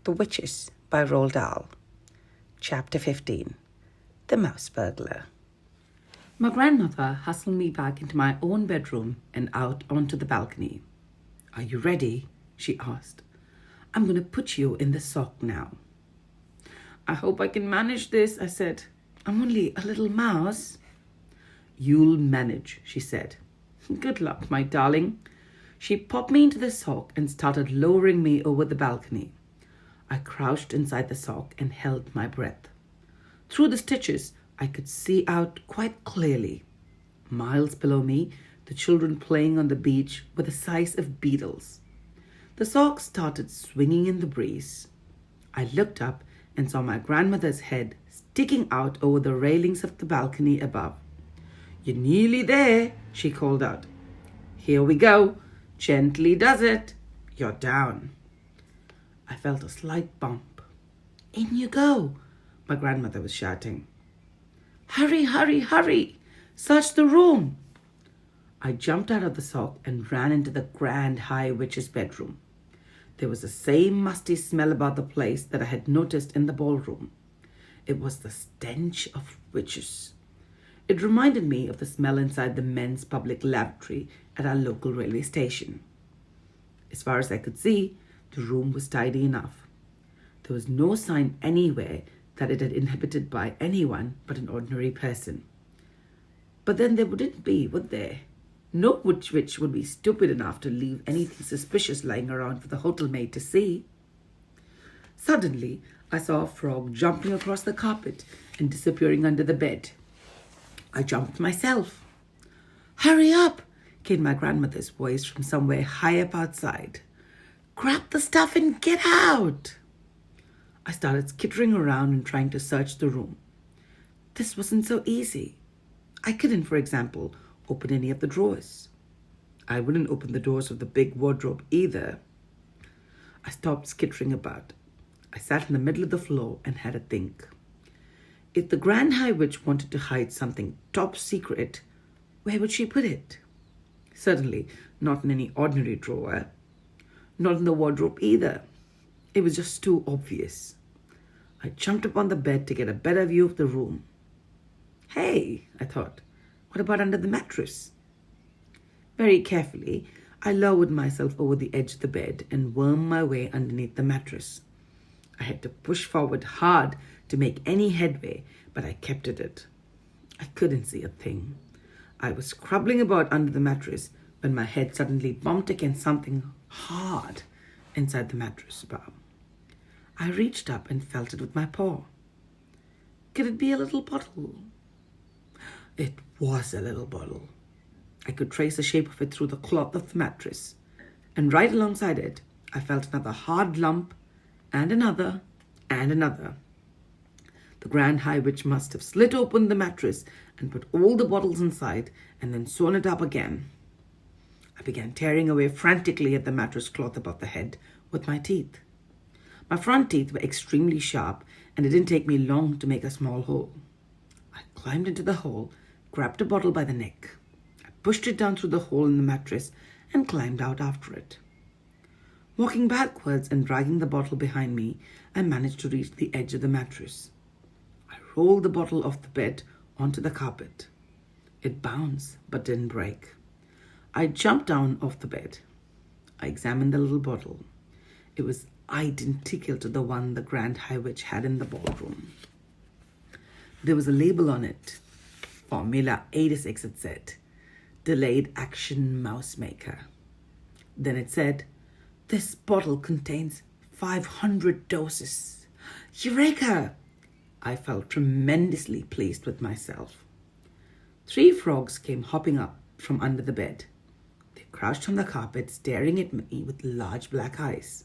The Witches by Roald Dahl. Chapter 15. The Mouse Burglar. My grandmother hustled me back into my own bedroom and out onto the balcony. "Are you ready?" she asked. "I'm going to put you in the sock now." "I hope I can manage this," I said. "I'm only a little mouse." "You'll manage," she said. "Good luck, my darling." She popped me into the sock and started lowering me over the balcony. I crouched inside the sock and held my breath. Through the stitches, I could see out quite clearly. Miles below me, the children playing on the beach were the size of beetles. The sock started swinging in the breeze. I looked up and saw my grandmother's head sticking out over the railings of the balcony above. "You're nearly there," she called out. "Here we go. Gently does it. You're down." I felt a slight bump. "In you go," my grandmother was shouting. "Hurry, hurry, hurry! Search the room!" I jumped out of the sock and ran into the Grand High Witch's bedroom. There was the same musty smell about the place that I had noticed in the ballroom. It was the stench of witches. It reminded me of the smell inside the men's public lavatory at our local railway station. As far as I could see, the room was tidy enough. There was no sign anywhere that it had been inhabited by anyone but an ordinary person. But then there wouldn't be, would there? No witch would be stupid enough to leave anything suspicious lying around for the hotel maid to see. Suddenly, I saw a frog jumping across the carpet and disappearing under the bed. I jumped myself. "Hurry up!" came my grandmother's voice from somewhere high up outside. "Grab the stuff and get out!" I started skittering around and trying to search the room. This wasn't so easy. I couldn't, for example, open any of the drawers. I wouldn't open the doors of the big wardrobe either. I stopped skittering about. I sat in the middle of the floor and had a think. If the Grand High Witch wanted to hide something top secret, where would she put it? Certainly not in any ordinary drawer. Not in the wardrobe either. It was just too obvious. I jumped up on the bed to get a better view of the room. "Hey," I thought, "what about under the mattress?" Very carefully, I lowered myself over the edge of the bed and wormed my way underneath the mattress. I had to push forward hard to make any headway, but I kept at it. I couldn't see a thing. I was scrabbling about under the mattress when my head suddenly bumped against something hard inside the mattress above. I reached up and felt it with my paw. Could it be a little bottle? It was a little bottle. I could trace the shape of it through the cloth of the mattress, and right alongside it, I felt another hard lump, and another, and another. The Grand High Witch must have slit open the mattress and put all the bottles inside and then sewn it up again. I began tearing away frantically at the mattress cloth above the head with my teeth. My front teeth were extremely sharp, and it didn't take me long to make a small hole. I climbed into the hole, grabbed a bottle by the neck. I pushed it down through the hole in the mattress and climbed out after it. Walking backwards and dragging the bottle behind me, I managed to reach the edge of the mattress. I rolled the bottle off the bed onto the carpet. It bounced but didn't break. I jumped down off the bed. I examined the little bottle. It was identical to the one the Grand High Witch had in the ballroom. There was a label on it. Formula 86, it said. Delayed Action Mouse Maker. Then it said, "This bottle contains 500 doses. Eureka!" I felt tremendously pleased with myself. 3 frogs came hopping up from under the bed. They crouched on the carpet, staring at me with large black eyes.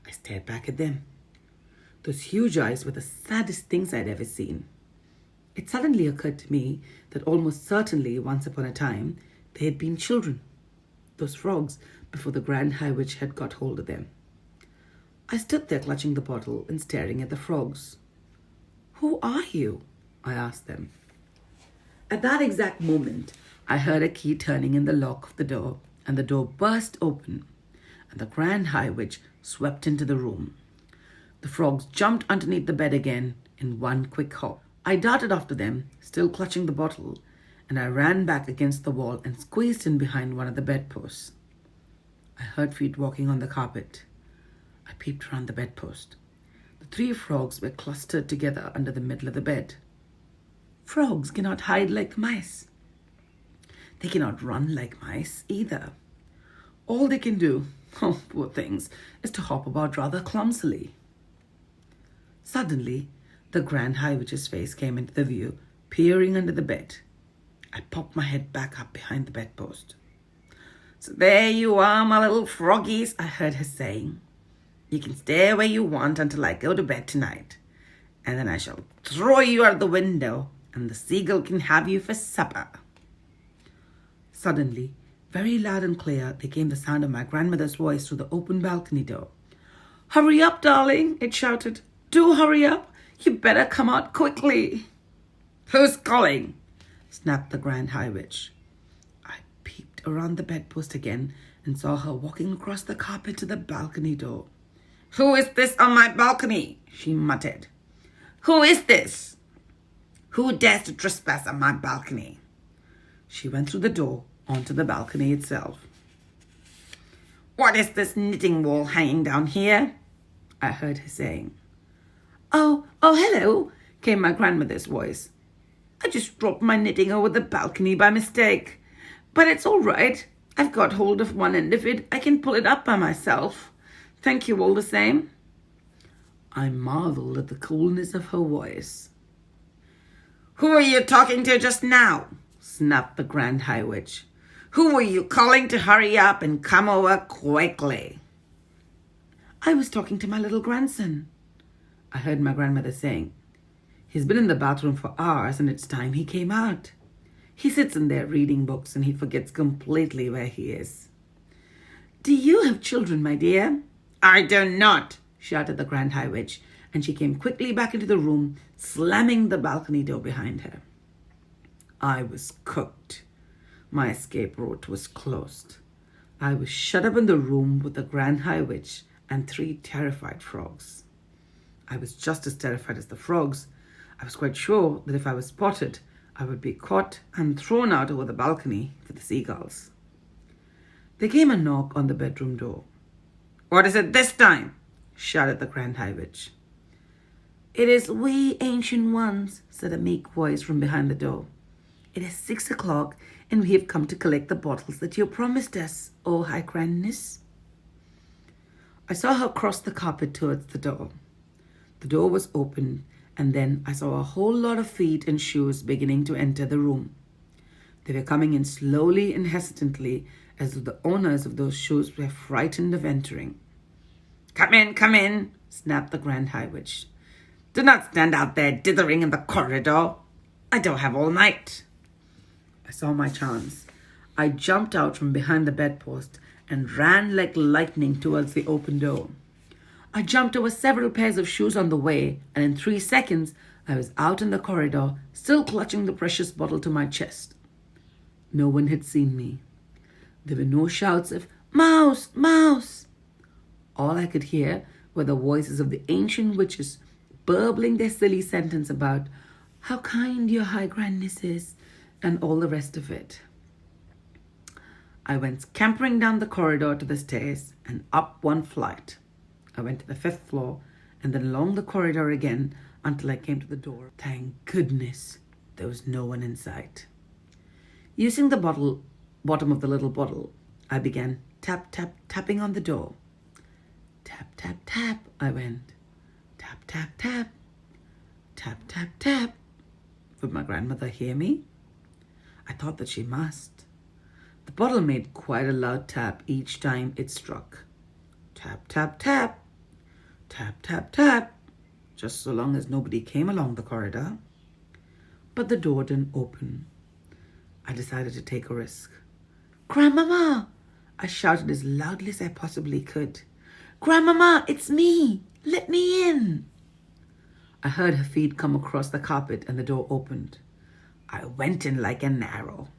I stared back at them. Those huge eyes were the saddest things I'd ever seen. It suddenly occurred to me that almost certainly, once upon a time, they had been children, those frogs, before the Grand High Witch had got hold of them. I stood there clutching the bottle and staring at the frogs. "Who are you?" I asked them. At that exact moment, I heard a key turning in the lock of the door, and the door burst open, and the Grand High Witch swept into the room. The frogs jumped underneath the bed again in one quick hop. I darted after them, still clutching the bottle, and I ran back against the wall and squeezed in behind one of the bedposts. I heard feet walking on the carpet. I peeped around the bedpost. The 3 frogs were clustered together under the middle of the bed. Frogs cannot hide like mice. They cannot run like mice either. All they can do, oh poor things, is to hop about rather clumsily. Suddenly, the Grand High Witch's face came into the view, peering under the bed. I popped my head back up behind the bedpost. "So there you are, my little froggies," I heard her saying. "You can stay where you want until I go to bed tonight. And then I shall throw you out the window, and the seagull can have you for supper." Suddenly, very loud and clear, there came the sound of my grandmother's voice through the open balcony door. "Hurry up, darling," it shouted. "Do hurry up. You better come out quickly." "Who's calling?" snapped the Grand High Witch. I peeped around the bedpost again and saw her walking across the carpet to the balcony door. "Who is this on my balcony?" she muttered. "Who is this? Who dares to trespass on my balcony?" She went through the door onto the balcony itself. "What is this knitting wool hanging down here?" I heard her saying. Oh, hello," came my grandmother's voice. "I just dropped my knitting over the balcony by mistake. But it's all right. I've got hold of one end of it. I can pull it up by myself. Thank you all the same." I marveled at the coolness of her voice. "Who were you talking to just now?" snapped the Grand High Witch. "Who were you calling to hurry up and come over quickly?" "I was talking to my little grandson," I heard my grandmother saying. "He's been in the bathroom for hours and it's time he came out. He sits in there reading books and he forgets completely where he is." "Do you have children, my dear?" "I do not," shouted the Grand High Witch, and she came quickly back into the room, slamming the balcony door behind her. I was cooked. My escape route was closed. I was shut up in the room with the Grand High Witch and 3 terrified frogs. I was just as terrified as the frogs. I was quite sure that if I was spotted, I would be caught and thrown out over the balcony for the seagulls. There came a knock on the bedroom door. "What is it this time?" shouted the Grand High Witch. "It is we ancient ones," said a meek voice from behind the door. "It is 6 o'clock, and we have come to collect the bottles that you promised us, O High Grandness." I saw her cross the carpet towards the door. The door was open, and then I saw a whole lot of feet and shoes beginning to enter the room. They were coming in slowly and hesitantly, as though the owners of those shoes were frightened of entering. Come in," snapped the Grand High Witch. "Do not stand out there dithering in the corridor. I don't have all night." I saw my chance. I jumped out from behind the bedpost and ran like lightning towards the open door. I jumped over several pairs of shoes on the way, and in 3 seconds, I was out in the corridor, still clutching the precious bottle to my chest. No one had seen me. There were no shouts of, "Mouse! Mouse!" All I could hear were the voices of the ancient witches burbling their silly sentence about how kind your High Grandness is, and all the rest of it. I went scampering down the corridor to the stairs and up 1 flight. I went to the 5th floor and then along the corridor again until I came to the door. Thank goodness there was no one in sight. Using the bottom of the little bottle, I began tapping on the door. Tap, tap, tap, I went. Tap, tap, tap. Tap, tap, tap. Would my grandmother hear me? I thought that she must. The bottle made quite a loud tap each time it struck. Tap, tap, tap. Tap, tap, tap. Just so long as nobody came along the corridor. But the door didn't open. I decided to take a risk. "Grandmama!" I shouted as loudly as I possibly could. "Grandmama, it's me! Let me in!" I heard her feet come across the carpet and the door opened. I went in like an arrow.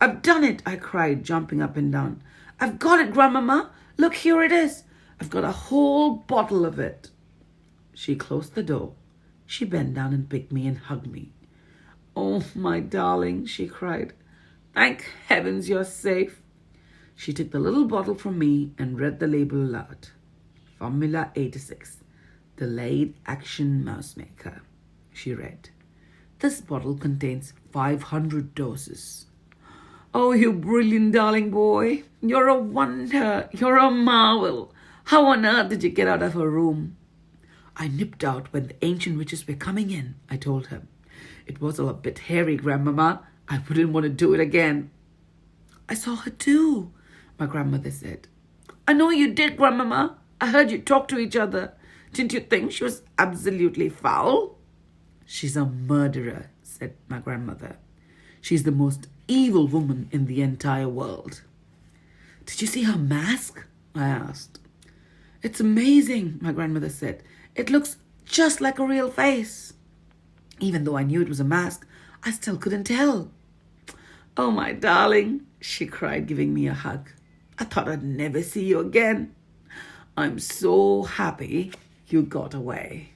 "I've done it!" I cried, jumping up and down. "I've got it, Grandmama! Look, here it is! I've got a whole bottle of it!" She closed the door. She bent down and picked me and hugged me. "Oh, my darling," she cried. "Thank heavens you're safe." She took the little bottle from me and read the label aloud. Formula 86, Delayed Action Mouse Maker. She read, "This bottle contains 500 doses. Oh, you brilliant darling boy. You're a wonder. You're a marvel. How on earth did you get out of her room?" "I nipped out when the ancient witches were coming in," I told her. "It was all a bit hairy, Grandmama. I wouldn't want to do it again." "I saw her too," my grandmother said. "I know you did, Grandmama. I heard you talk to each other. Didn't you think she was absolutely foul?" "She's a murderer," said my grandmother. "She's the most evil woman in the entire world." "Did you see her mask?" I asked. "It's amazing," my grandmother said. "It looks just like a real face." Even though I knew it was a mask, I still couldn't tell. "Oh, my darling," she cried, giving me a hug. "I thought I'd never see you again. I'm so happy you got away."